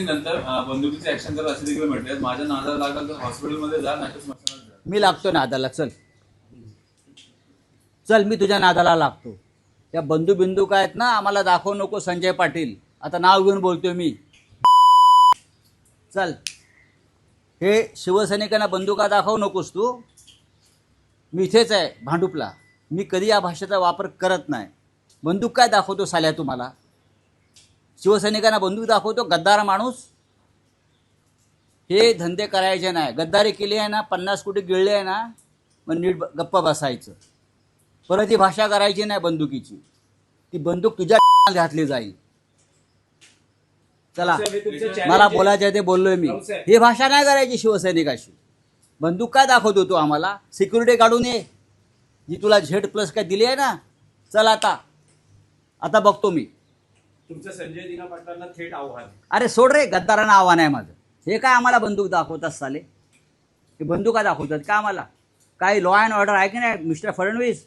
नंतर बंदुकीचे ऍक्शन करत असे देखील म्हटले, माझ्या नादाला लागला तर हॉस्पिटलमध्ये जा, नाही तर स्मशानात जा. मी लागतो नादाला, चल चल मी तुझ्या नादाला लागतो. त्या बंधू बिंदू काय आहेत ना, आम्हाला दाखवू नको संजय पाटील, आता नाव घेऊन बोलतोय मी. चल, हे शिवसैनिकांना बंदुका दाखवू नकोस तू. मी इथेच आहे भांडुपला, मी कधी या भाषेचा वापर करत नाही. बंदूक काय दाखवतो साल्या तुम्हाला? शिवसैनिकांना बंदूक दाखवतो? गद्दार माणूस. हे धंदे करायचे नाही. गद्दारी केली आहे ना, 50 कोटी गिळले आहे ना, मग नीट गप्प बसायचं. परत ही भाषा करायची नाही बंदुकीची. ती बंदूक तुझ्या घातली जाईल. चला, मला बोलायचं आहे ते बोललोय मी. ही भाषा नाही करायची शिवसैनिकाशी. बंदूक काय दाखवतो तू आम्हाला? सिक्युरिटी काढून ये, जी तुला Z+ काय दिली आहे ना. चल आता बघतो मी. तुमचं संजय दिना पाटलांना थेट आव्हान. अरे सोड रे, गद्दारांना आव्हान आहे माझं. हे काय आम्हाला बंदूक दाखवतात साले? हे बंदुका दाखवतात का आम्हाला? काही लॉ अँड ऑर्डर आहे की नाही मिस्टर फडणवीस?